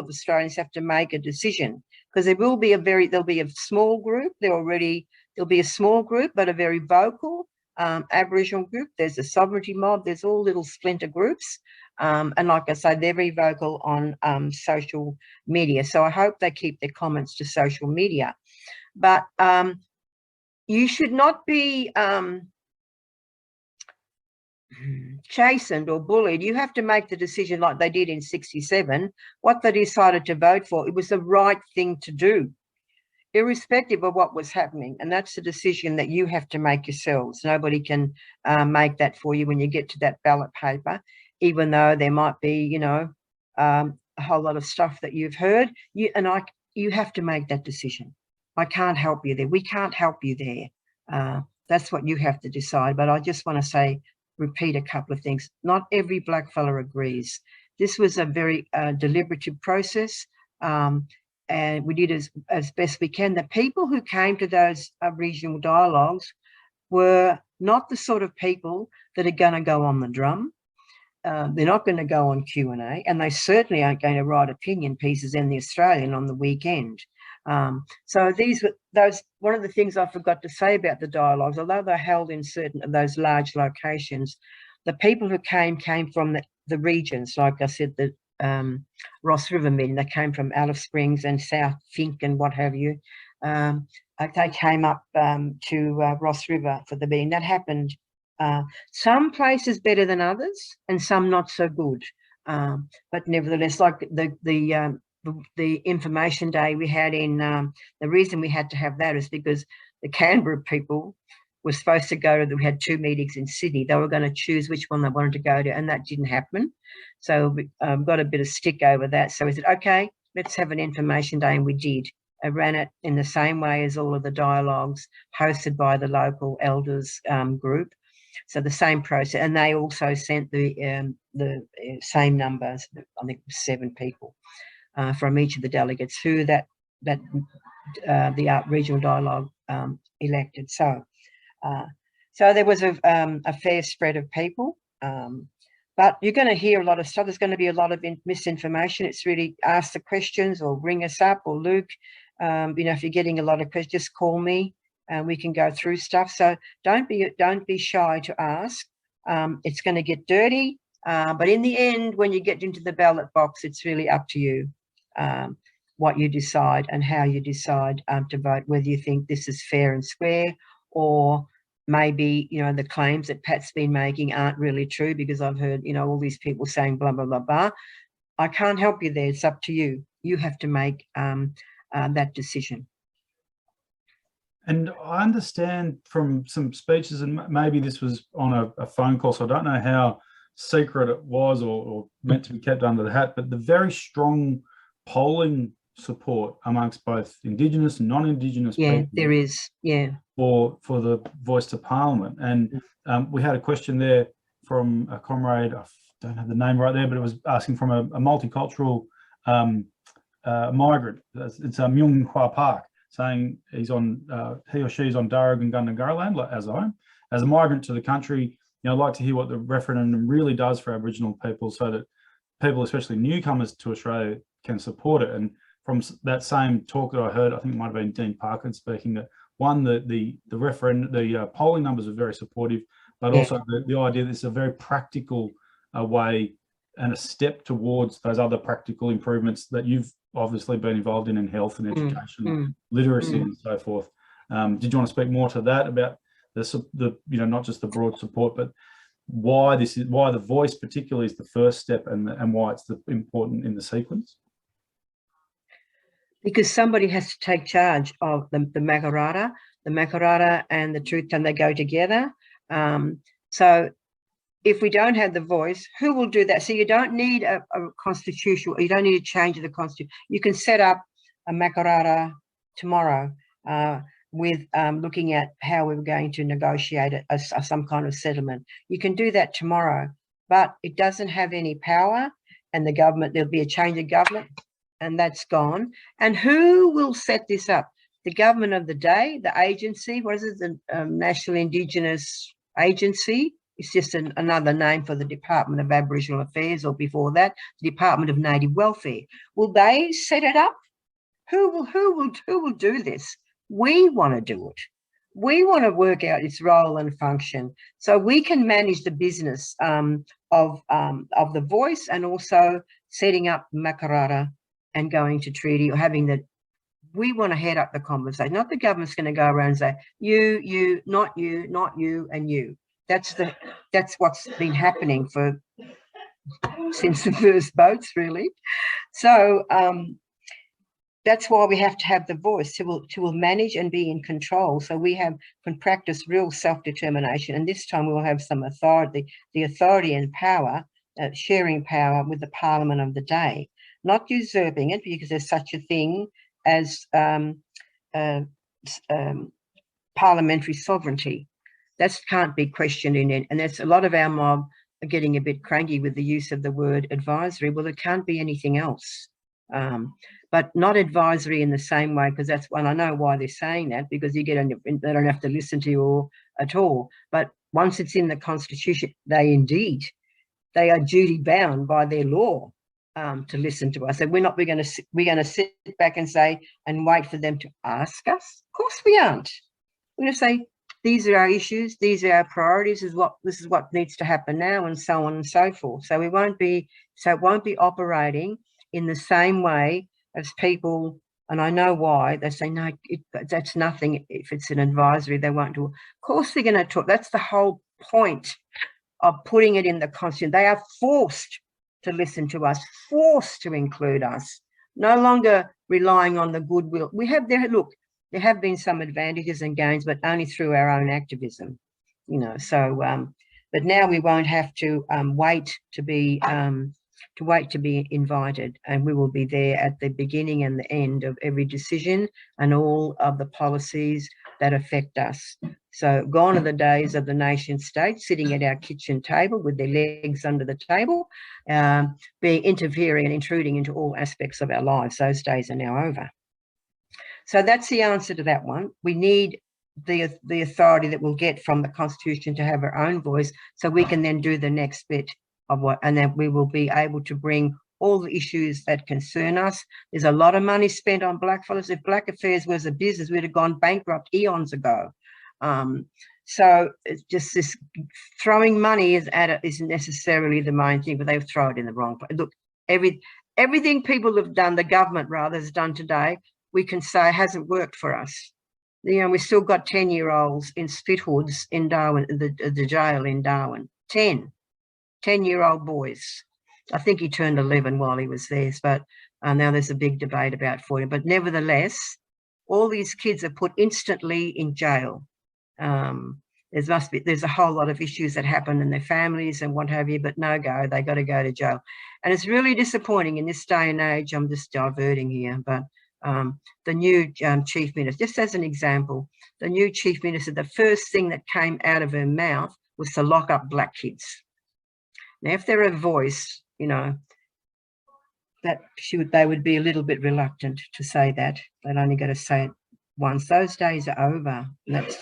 Australians have to make a decision, because there'll be a small group, there'll be a small group, but a very vocal Aboriginal group. There's a sovereignty mob, there's all little splinter groups. And like I say, they're very vocal on social media. So I hope they keep their comments to social media. But you should not be chastened or bullied. You have to make the decision like they did in 67. What they decided to vote for, it was the right thing to do. irrespective of what was happening. And that's the decision that you have to make yourselves. Nobody can make that for you when you get to that ballot paper, even though there might be, you know, a whole lot of stuff that you've heard. You have to make that decision. I can't help you there. We can't help you there. That's what you have to decide. But I just want to repeat a couple of things. Not every blackfella agrees. This was a very deliberative process, and we did as best we can. The people who came to those regional dialogues were not the sort of people that are going to go on the drum. They're not going to go on Q&A, and they certainly aren't going to write opinion pieces in the Australian on the weekend. So these were one of the things I forgot to say about the dialogues. Although they're held in certain of those large locations, the people who came from the regions, like I said, the Ross River meeting. They came from Alice Springs and South Fink and what have you. They came up to Ross River for the meeting. That happened. Some places better than others, and some not so good. But nevertheless, like the information day we had in, the reason we had to have that is because the Canberra people were supposed to go to, we had 2 meetings in Sydney. They were going to choose which one they wanted to go to, and that didn't happen. So we got a bit of stick over that. So we said, okay, let's have an information day, and we did. I ran it in the same way as all of the dialogues hosted by the local elders group. So the same process, and they also sent the same numbers, I think 7 people from each of the delegates who the regional dialogue elected. So there was a fair spread of people, but you're going to hear a lot of stuff. There's going to be a lot of misinformation. It's really ask the questions or ring us up, or Luke, you know, if you're getting a lot of questions, just call me and we can go through stuff. So don't be shy to ask. It's going to get dirty, but in the end, when you get into the ballot box, it's really up to you what you decide and how you decide to vote, whether you think this is fair and square, or maybe, you know, the claims that Pat's been making aren't really true, because I've heard, you know, all these people saying blah, blah, blah, blah. I can't help you there. It's up to you. You have to make that decision. And I understand from some speeches, and maybe this was on a phone call, so I don't know how secret it was or meant to be kept under the hat, but the very strong polling support amongst both Indigenous and non-Indigenous people. Yeah, there is, yeah. For the voice to Parliament. And we had a question there from a comrade, I don't have the name right there, but it was asking from a multicultural migrant. It's a Myung Hua Park, saying he's on, he or she's on Darwin and Gundagarra land, like as I am. As a migrant to the country, you know, I'd like to hear what the referendum really does for Aboriginal people, so that people, especially newcomers to Australia, can support it. And from that same talk that I heard, I think it might have been Dean Parkin speaking, that one, the referendum, the polling numbers are very supportive, but also the idea that it's a very practical way and a step towards those other practical improvements that you've obviously been involved in health and education, literacy and so forth. Did you want to speak more to that, about the you know, not just the broad support, but why the voice particularly is the first step, and why it's important in the sequence? Because somebody has to take charge of the Mekarle and the truth, and they go together. So if we don't have the voice, who will do that? So you don't need a constitutional, you don't need to change the constitution. You can set up a Mekarle tomorrow with looking at how we're going to negotiate some kind of settlement. You can do that tomorrow, but it doesn't have any power, and the government, there'll be a change of government, and that's gone. And who will set this up? The government of the day, the agency, what is it? The National Indigenous Agency. It's just another name for the Department of Aboriginal Affairs, or before that, the Department of Native Welfare. Will they set it up? Who will do this? We want to do it. We want to work out its role and function, so we can manage the business of the voice, and also setting up Mekarle and going to treaty, or having the, we want to head up the conversation. Not the government's going to go around and say, you, not you, not you, and you. That's what's been happening since the first votes, really. So that's why we have to have the voice to manage and be in control. So we can practice real self-determination, and this time we will have some authority, the authority and power, sharing power with the Parliament of the day, not usurping it, because there's such a thing as parliamentary sovereignty. That can't be questioned in it, and that's a lot of our mob are getting a bit cranky with the use of the word advisory. Well, it can't be anything else. But not advisory in the same way, because that's when I know why they're saying that, because you get on they don't have to listen to you at all. But once it's in the Constitution, they are duty bound by their law to listen to us. And we're going to sit back and say and wait for them to ask us. Of course we aren't. We're going to say, these are our issues, these are our priorities, this is what needs to happen now, and so on and so forth. So it won't be operating in the same way as people, and I know why, they say, no, that's nothing. If it's an advisory, they won't do it. Of course they're going to talk. That's the whole point of putting it in the Constitution. They are forced to listen to us, forced to include us, no longer relying on the goodwill. There have been some advantages and gains, but only through our own activism, but now we won't have to wait to be invited, and we will be there at the beginning and the end of every decision and all of the policies that affect us. So gone are the days of the nation state sitting at our kitchen table with their legs under the table, interfering and intruding into all aspects of our lives. Those days are now over. So that's the answer to that one. We need the authority that we'll get from the Constitution to have our own voice, so we can then do the next bit of and then we will be able to bring all the issues that concern us. There's a lot of money spent on blackfellas. If Black Affairs was a business, we'd have gone bankrupt eons ago. So it's just this throwing money isn't necessarily the main thing, but they throw it in the wrong place. Look, everything people have done, the government rather has done today, we can say hasn't worked for us. We still got 10-year-olds in spit hoods in Darwin, the jail in Darwin. 10-year-old boys. I think he turned 11 while he was there, but now there's a big debate about 40. But nevertheless, all these kids are put instantly in jail. There's a whole lot of issues that happen in their families and what have you, but no go, they got to go to jail. And it's really disappointing in this day and age. I'm just diverting here, but the new Chief Minister, just as an example, the new Chief Minister, the first thing that came out of her mouth was to lock up black kids. Now, if they're a voice, that they would be a little bit reluctant to say that. They'd only got to say it once. Those days are over. And that's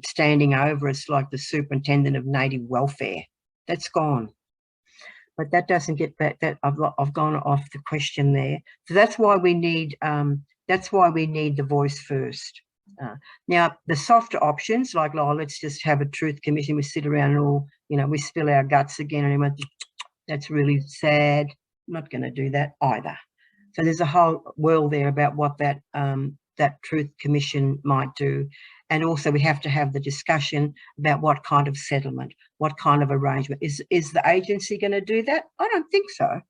standing over us like the superintendent of native welfare. That's gone. But that doesn't get back. That I've gone off the question there. So that's why we need the voice first. Now the softer options, like, let's just have a truth commission. We sit around and all, we spill our guts again, and that's really sad. I'm not going to do that either. So there's a whole world there about what that truth commission might do. And also we have to have the discussion about what kind of settlement, what kind of arrangement. Is the agency going to do that? I don't think so.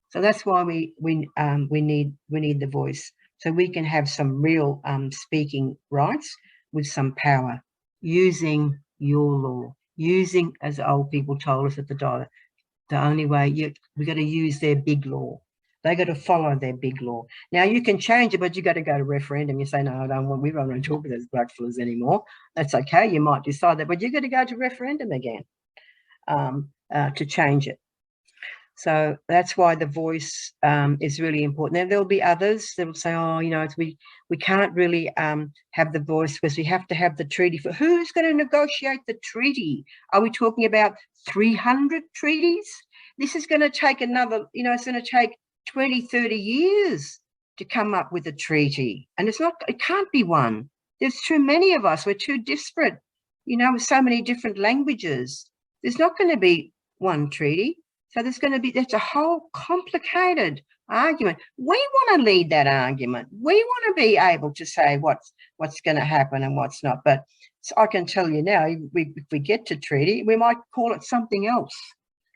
So that's why we need the voice, so we can have some real speaking rights with some power, using your law, using, as old people told us at the dollar, the only way we got to use their big law. They got to follow their big law. Now you can change it, but you got to go to referendum. You say, no, we don't want to talk to those blackfellas anymore. That's okay. You might decide that, but you got to go to referendum again to change it. So that's why the voice is really important. Now there'll be others that will say, we can't really have the voice because we have to have the treaty. For who's going to negotiate the treaty? Are we talking about 300 treaties? This is going to take another, it's going to take 20, 30 years to come up with a treaty. And it can't be one. There's too many of us. We're too disparate, with so many different languages. There's not going to be one treaty. So that's a whole complicated argument. We want to lead that argument. We want to be able to say what's going to happen and what's not. But I can tell you now, if we get to treaty, we might call it something else.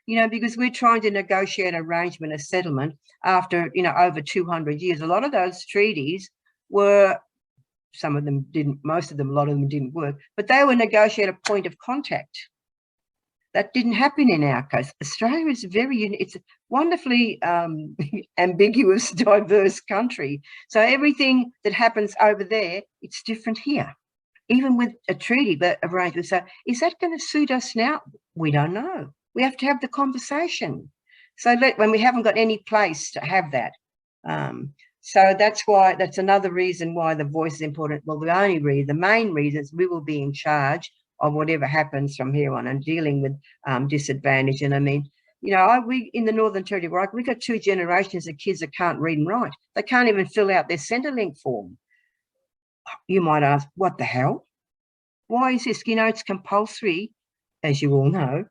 you know, because we're trying to negotiate an arrangement, a settlement after, you know, over 200 years. A lot of those treaties were, some of them didn't, most of them, a lot of them didn't work, but they were negotiated a point of contact. That didn't happen in our case. Australia is it's a wonderfully ambiguous, diverse country. So everything that happens over there, it's different here, even with a treaty arrangement. So is that going to suit us now? We don't know. We have to have the conversation. So when we haven't got any place to have that. So that's another reason why the voice is important. Well, the main reason is we will be in charge of whatever happens from here on and dealing with disadvantage. And I mean, you know, we in the Northern Territory, we've got 2 generations of kids that can't read and write. They can't even fill out their Centrelink form. You might ask, what the hell? Why is this? You know, it's compulsory, as you all know,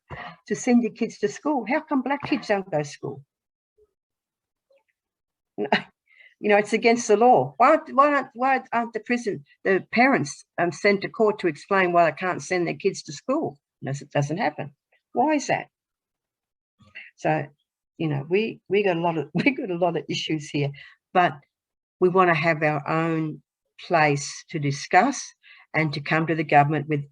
to send your kids to school. How come black kids don't go to school? You know, it's against the law. Why aren't the parents sent to court to explain why they can't send their kids to school? It doesn't happen. Why is that? So, you know, we got a lot of issues here, but we want to have our own place to discuss and to come to the government with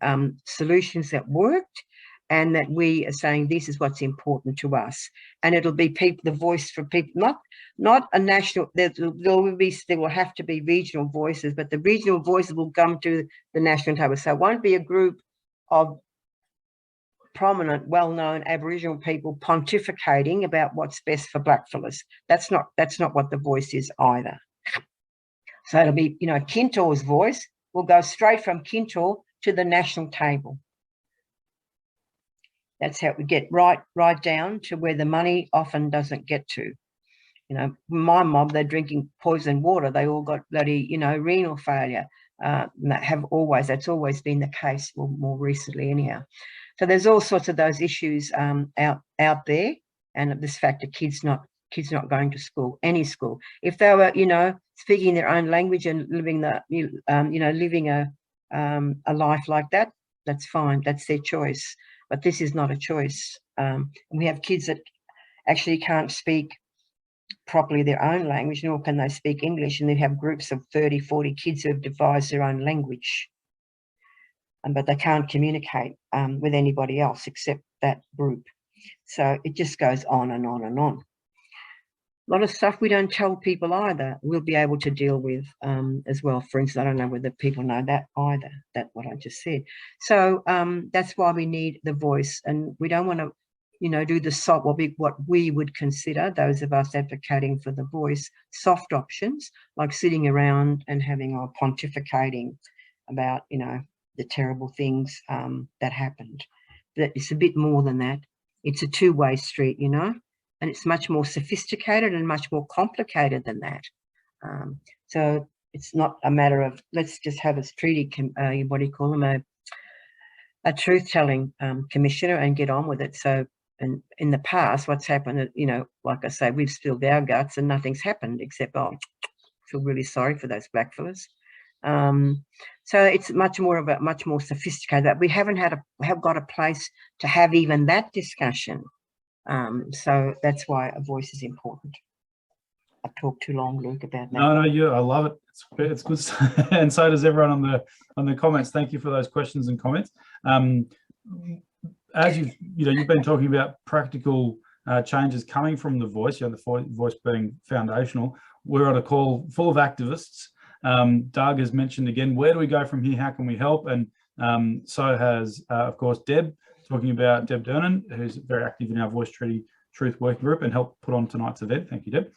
solutions that worked, and that we are saying this is what's important to us. And it'll be the voice for people, not a national. There will have to be regional voices, but the regional voices will come to the national table. So it won't be a group of prominent, well-known Aboriginal people pontificating about what's best for blackfellas. That's not what the voice is either. So it'll be, you know, Kintor's voice will go straight from Kintor to the national table. That's how we get right down to where the money often doesn't get to. You know, my mob, they're drinking poisoned water. They all got bloody, you know, renal failure. That's always been the case, more recently anyhow. So there's all sorts of those issues out there, and this fact of kids not going to school, any school. If they were, you know, speaking their own language and living living a life like that, that's fine. That's their choice. But this is not a choice. And we have kids that actually can't speak properly their own language, nor can they speak English, and they have groups of 30, 40 kids who have devised their own language. But they can't communicate with anybody else except that group. So it just goes on and on and on. A lot of stuff we don't tell people either, we'll be able to deal with as well. For instance, I don't know whether people know that either, what I just said. So that's why we need the voice, and we don't want to, you know, do the soft, what we would consider, those of us advocating for the voice, soft options, like sitting around and having our pontificating about, you know, the terrible things that happened. But it's a bit more than that. It's a two-way street, you know, and it's much more sophisticated and much more complicated than that. So it's not a matter of let's just have a treaty, what do you call them, a truth-telling commissioner and get on with it. So and in the past, what's happened, you know, like I say, we've spilled our guts and nothing's happened except, oh, I feel really sorry for those blackfellas. So it's much more sophisticated. That we haven't got a place to have even that discussion. So that's why a voice is important. I've talked too long, Luke, about that. No, I love it. It's good, and so does everyone on the comments. Thank you for those questions and comments. As you've been talking about practical changes coming from the voice. You know, the voice being foundational. We're on a call full of activists. Doug has mentioned again, where do we go from here? How can we help? And so has, of course, Deb, talking about Deb Dernan, who's very active in our Voice Treaty Truth Working Group and helped put on tonight's event. Thank you, Deb.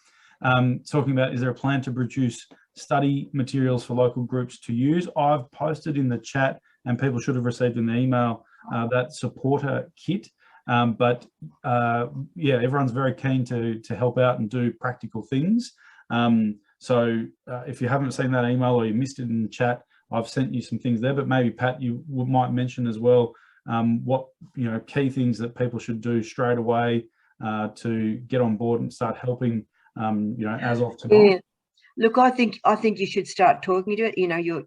Talking about, is there a plan to produce study materials for local groups to use? I've posted in the chat, and people should have received in the email, that supporter kit. But yeah, everyone's very keen to help out and do practical things. So if you haven't seen that email or you missed it in the chat, I've sent you some things there, but maybe Pat, you might mention as well what key things that people should do straight away to get on board and start helping as of tonight. Yeah. Look, I think you should start talking to it.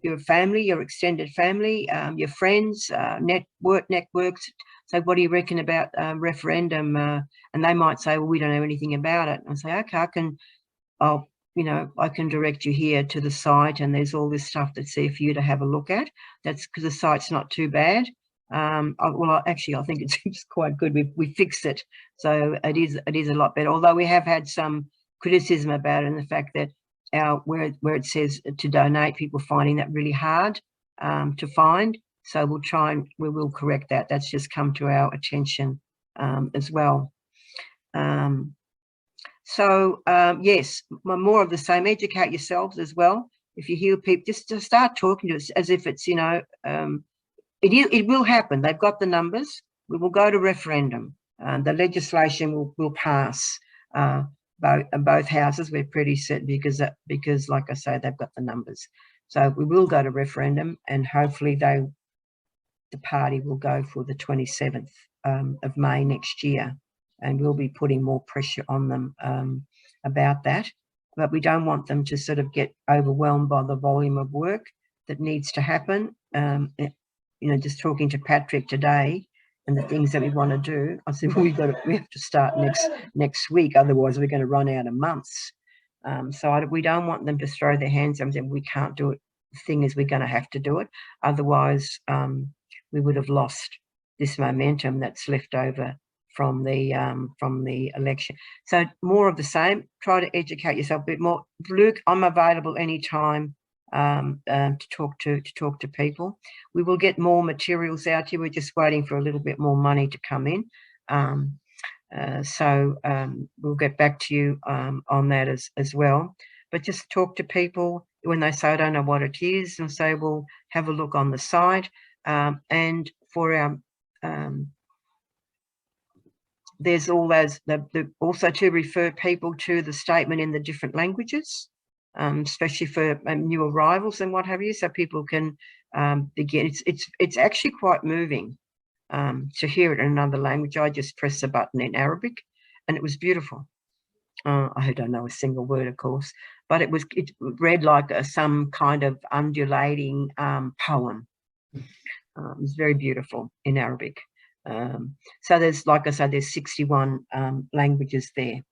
Your family, your extended family, your friends, networks. say, what do you reckon about referendum? And they might say, well, we don't know anything about it. And I say, okay, I can direct you here to the site, and there's all this stuff that's there for you to have a look at. That's because the site's not too bad. Actually, I think it's quite good. We fixed it, so it is a lot better. Although we have had some criticism about it, and the fact that where it says to donate, people finding that really hard to find. So we will correct that. That's just come to our attention as well. Yes, more of the same. Educate yourselves as well. If you hear people, just to start talking to us as if it's, it will happen. They've got the numbers. We will go to referendum. The legislation will pass both houses. We're pretty certain because, like I say, they've got the numbers. So we will go to referendum, and hopefully the party will go for the 27th of May next year, and we'll be putting more pressure on them about that. But we don't want them to sort of get overwhelmed by the volume of work that needs to happen. Just talking to Patrick today and the things that we want to do, I said, well, we have to start next week, otherwise we're going to run out of months. We don't want them to throw their hands up and say, we can't do it. The thing is, we're going to have to do it. Otherwise, we would have lost this momentum that's left over from the election. So more of the same. Try to educate yourself a bit more. Luke, I'm available anytime to talk to people. We will get more materials out here. We're just waiting for a little bit more money to come in. We'll get back to you on that as well. But just talk to people when they say, I don't know what it is, and say, well, have a look on the site. And for our there's all those, also to refer people to the statement in the different languages, especially for new arrivals and what have you, so people can begin. It's actually quite moving to hear it in another language. I just pressed a button in Arabic, and it was beautiful. I don't know a single word, of course, but it read like some kind of undulating poem. It was very beautiful in Arabic. So there's, like I said, there's 61 languages there.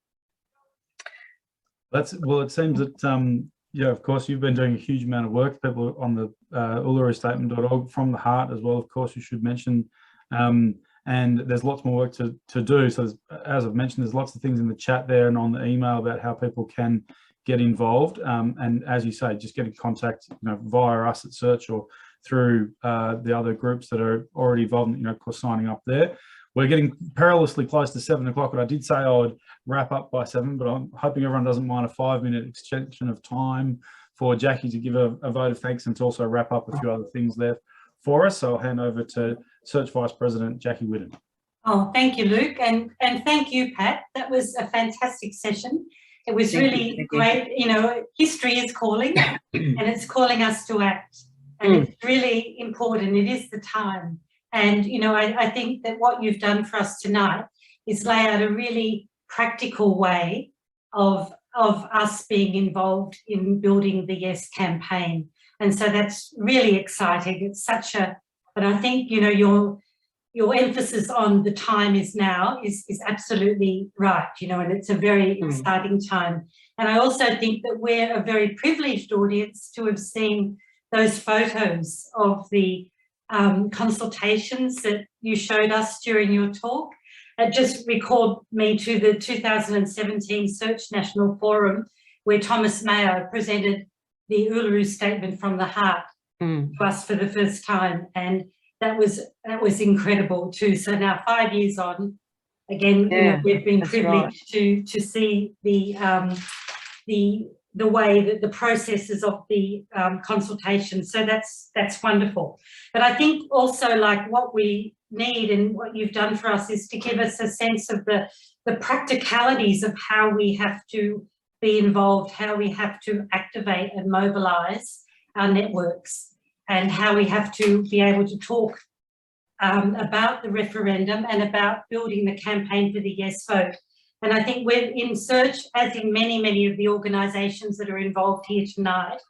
It seems that of course you've been doing a huge amount of work. People on the uluru-statement.org from the heart as well, of course, you should mention, and there's lots more work to do. So as I've mentioned, there's lots of things in the chat there and on the email about how people can get involved, and as you say, just get in contact via us at Search or through the other groups that are already involved, of course, signing up there. We're getting perilously close to 7 o'clock, but I did say I would wrap up by 7, but I'm hoping everyone doesn't mind a 5-minute extension of time for Jackie to give a vote of thanks and to also wrap up a few other things there for us. So I'll hand over to Search Vice President Jackie Whitten. Oh, thank you, Luke, and thank you, Pat. That was a fantastic session. It was really great. History is calling, and it's calling us to act. And it's really important. It is the time. And, I think that what you've done for us tonight is lay out a really practical way of us being involved in building the Yes campaign. And so that's really exciting. It's but I think, your emphasis on the time is now is absolutely right, and it's a very exciting time. And I also think that we're a very privileged audience to have seen those photos of the consultations that you showed us during your talk. It just recalled me to the 2017 Search National Forum, where Thomas Mayo presented the Uluru Statement from the Heart to us for the first time, and that was incredible too. So now 5 years on, again, we've been privileged to see the way that the processes of the consultation. So that's wonderful. But I think also, like, what we need and what you've done for us is to give us a sense of the practicalities of how we have to be involved, how we have to activate and mobilise our networks, and how we have to be able to talk about the referendum and about building the campaign for the Yes vote. And I think we're in search, as in many of the organisations that are involved here tonight,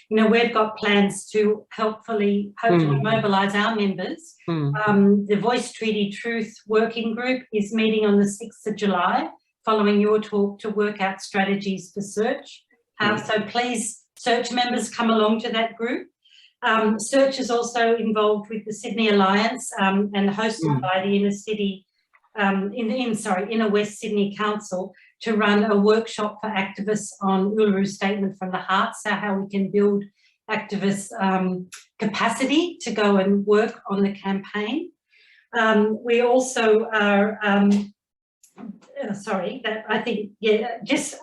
you know, we've got plans to hopefully mobilise our members. The Voice Treaty Truth Working Group is meeting on the 6th of July, following your talk, to work out strategies for search. So please, Search members, come along to that group. Search is also involved with the Sydney Alliance and hosted by the Inner West Sydney Council to run a workshop for activists on Uluru Statement from the Heart, so how we can build activists' capacity to go and work on the campaign. We also are,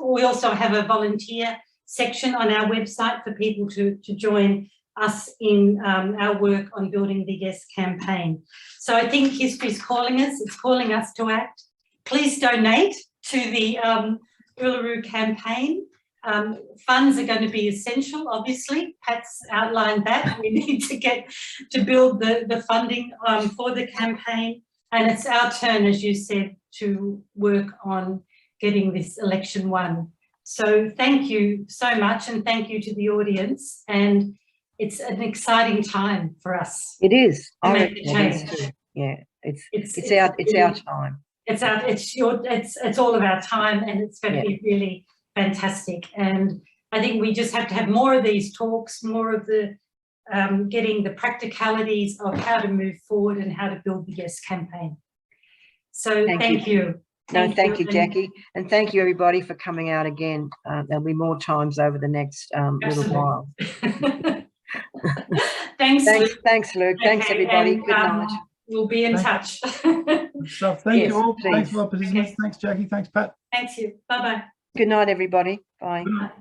we also have a volunteer section on our website for people to join us in our work on building the Yes campaign. So I think history's calling us, it's calling us to act. Please donate to the Uluru campaign. Funds are going to be essential, obviously. Pat's outlined that. We need to build the funding for the campaign. And it's our turn, as you said, to work on getting this election won. So thank you so much, and thank you to the audience. And it's an exciting time for us. It is. To make the change. Yeah, it's our time. It's all of our time, and it's going to be really fantastic. And I think we just have to have more of these talks, more of the getting the practicalities of how to move forward and how to build the Yes campaign. So thank you. Thank you, Jackie, and thank you everybody for coming out again. There'll be more times over the next little while. Thanks, Luke. Thanks, Luke. Okay, thanks, everybody. Good night. We'll be in touch. Good stuff. Thank you all. Please. Thanks for our participants. Okay. Thanks, Jackie. Thanks, Pat. Thanks you. Bye-bye. Good night, everybody. Bye. Good night.